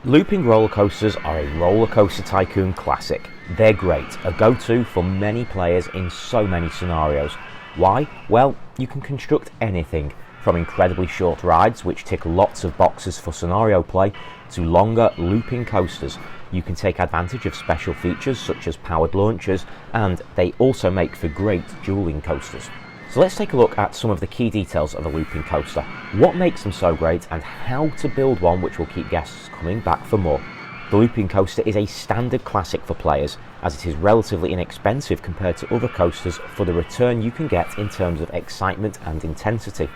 Looping roller coasters are a Rollercoaster Tycoon Classic. They're great, a go-to for many players in so many scenarios. Why? Well, you can construct anything, from incredibly short rides which tick lots of boxes for scenario play, to longer looping coasters. You can take advantage of special features such as powered launchers, and they also make for great duelling coasters. So let's take a look at some of the key details of a looping coaster, what makes them so great, and how to build one which will keep guests coming back for more. The looping coaster is a standard classic for players, as it is relatively inexpensive compared to other coasters for the return you can get in terms of excitement and intensity.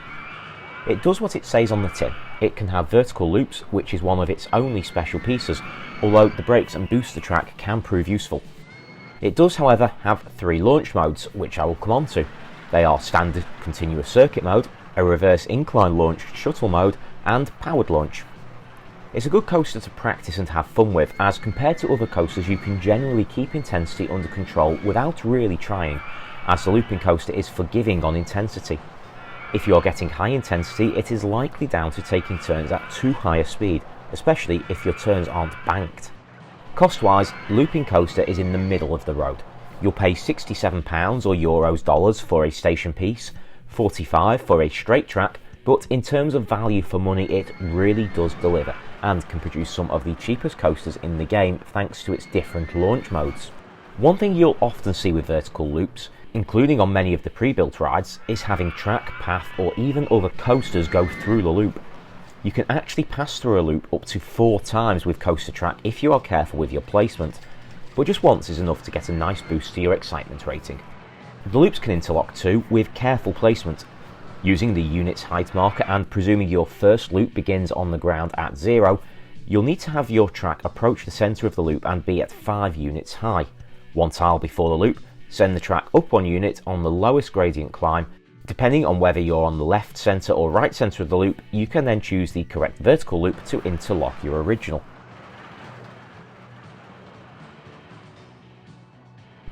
It does what it says on the tin. It can have vertical loops, which is one of its only special pieces, although the brakes and booster track can prove useful. It does, however, have 3 launch modes, which I will come on to. They are standard continuous circuit mode, a reverse incline launch shuttle mode, and powered launch. It's a good coaster to practice and have fun with, as compared to other coasters you can generally keep intensity under control without really trying, as the looping coaster is forgiving on intensity. If you're getting high intensity, it is likely down to taking turns at too high a speed, especially if your turns aren't banked. Cost-wise, looping coaster is in the middle of the road. You'll pay £67 or euros dollars for a station piece, $45 for a straight track, but in terms of value for money it really does deliver, and can produce some of the cheapest coasters in the game thanks to its different launch modes. One thing you'll often see with vertical loops, including on many of the pre-built rides, is having track, path, or even other coasters go through the loop. You can actually pass through a loop up to 4 times with coaster track if you are careful with your placement, but just once is enough to get a nice boost to your excitement rating. The loops can interlock too with careful placement. Using the unit's height marker and presuming your first loop begins on the ground at 0, you'll need to have your track approach the centre of the loop and be at 5 units high. 1 tile before the loop, send the track up 1 unit on the lowest gradient climb. Depending on whether you're on the left centre or right centre of the loop, you can then choose the correct vertical loop to interlock your original.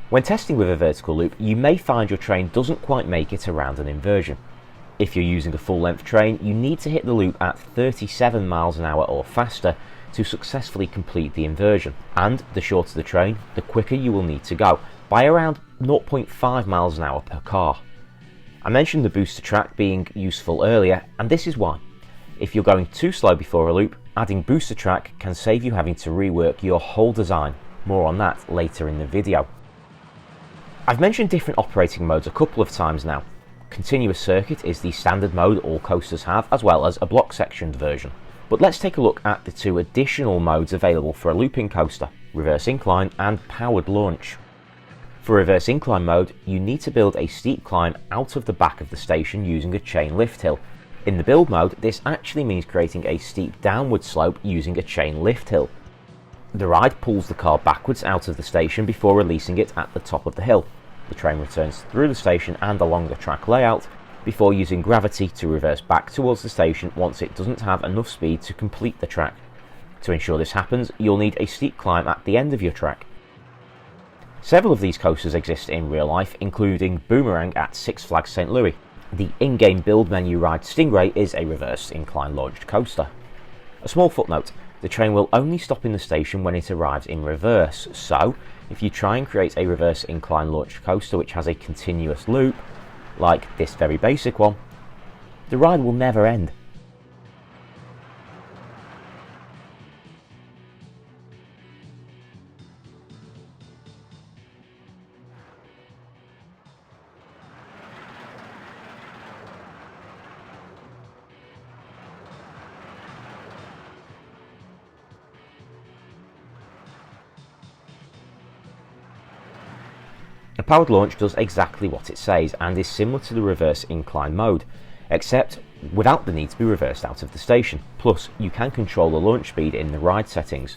When testing with a vertical loop, you may find your train doesn't quite make it around an inversion. If you're using a full-length train, you need to hit the loop at 37 miles an hour or faster to successfully complete the inversion, and the shorter the train, the quicker you will need to go, by around 0.5 miles an hour per car. I mentioned the booster track being useful earlier, and this is why. If you're going too slow before a loop, adding booster track can save you having to rework your whole design. More on that later in the video. I've mentioned different operating modes a couple of times now. Continuous circuit is the standard mode all coasters have, as well as a block sectioned version. But let's take a look at the 2 additional modes available for a looping coaster, reverse incline and powered launch. For reverse incline mode, you need to build a steep climb out of the back of the station using a chain lift hill. In the build mode, this actually means creating a steep downward slope using a chain lift hill. The ride pulls the car backwards out of the station before releasing it at the top of the hill. The train returns through the station and along the track layout before using gravity to reverse back towards the station once it doesn't have enough speed to complete the track. To ensure this happens, you'll need a steep climb at the end of your track. Several of these coasters exist in real life, including Boomerang at Six Flags St. Louis. The in-game build menu ride Stingray is a reverse incline launched coaster. A small footnote, the train will only stop in the station when it arrives in reverse, so if you try and create a reverse incline launched coaster which has a continuous loop, like this very basic one, the ride will never end. A powered launch does exactly what it says and is similar to the reverse incline mode, except without the need to be reversed out of the station, plus you can control the launch speed in the ride settings.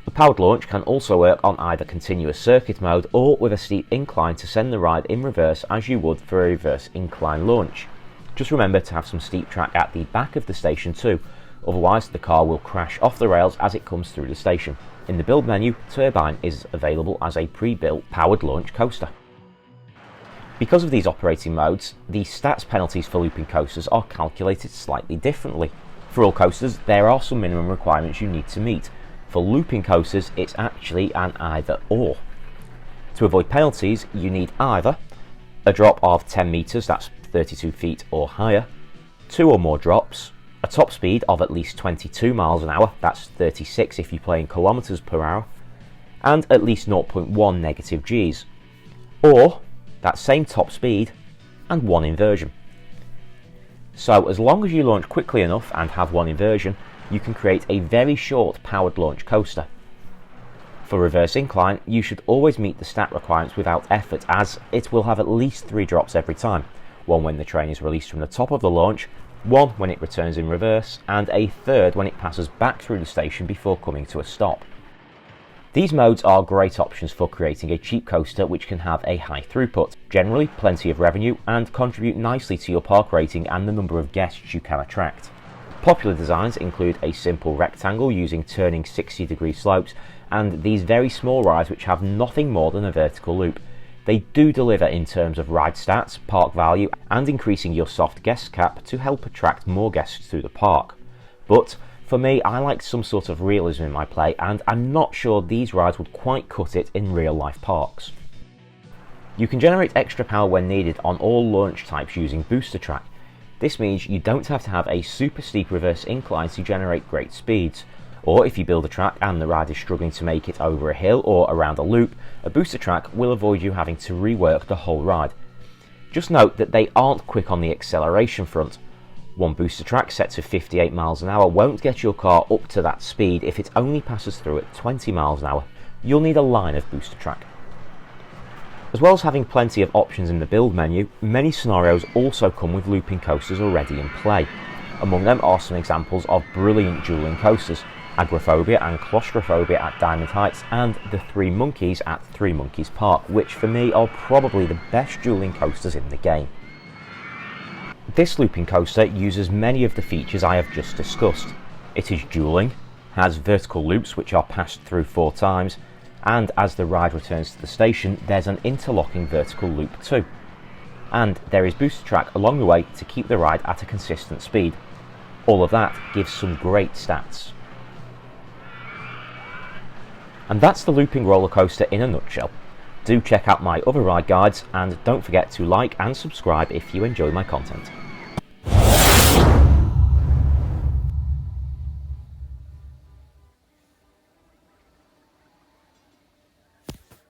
The powered launch can also work on either continuous circuit mode or with a steep incline to send the ride in reverse as you would for a reverse incline launch. Just remember to have some steep track at the back of the station too, otherwise the car will crash off the rails as it comes through the station. In the build menu, Turbine is available as a pre-built powered launch coaster. Because of these operating modes, the stats penalties for looping coasters are calculated slightly differently. For all coasters, there are some minimum requirements you need to meet. For looping coasters, it's actually an either or. To avoid penalties, you need either a drop of 10 metres, that's 32 feet or higher, 2 or more drops, a top speed of at least 22 miles an hour, that's 36 if you play in kilometres per hour, and at least 0.1 negative Gs, or that same top speed and 1 inversion. So as long as you launch quickly enough and have 1 inversion, you can create a very short powered launch coaster. For reverse incline, you should always meet the stat requirements without effort, as it will have at least 3 drops every time, 1 when the train is released from the top of the launch, 1 when it returns in reverse, and a 3rd when it passes back through the station before coming to a stop. These modes are great options for creating a cheap coaster which can have a high throughput, generally plenty of revenue, and contribute nicely to your park rating and the number of guests you can attract. Popular designs include a simple rectangle using turning 60-degree slopes, and these very small rides which have nothing more than a vertical loop. They do deliver in terms of ride stats, park value, and increasing your soft guest cap to help attract more guests to the park. But for me, I like some sort of realism in my play, and I'm not sure these rides would quite cut it in real life parks. You can generate extra power when needed on all launch types using booster track. This means you don't have to have a super steep reverse incline to generate great speeds, or if you build a track and the ride is struggling to make it over a hill or around a loop, a booster track will avoid you having to rework the whole ride. Just note that they aren't quick on the acceleration front. One booster track set to 58 miles an hour won't get your car up to that speed if it only passes through at 20 miles an hour. You'll need a line of booster track. As well as having plenty of options in the build menu, many scenarios also come with looping coasters already in play. Among them are some examples of brilliant duelling coasters: Agoraphobia and Claustrophobia at Diamond Heights, and the Three Monkeys at Three Monkeys Park, which for me are probably the best duelling coasters in the game. This looping coaster uses many of the features I have just discussed. It is duelling, has vertical loops which are passed through 4 times, and as the ride returns to the station, there's an interlocking vertical loop too. And there is booster track along the way to keep the ride at a consistent speed. All of that gives some great stats. And that's the looping roller coaster in a nutshell. Do check out my other ride guides, and don't forget to like and subscribe if you enjoy my content.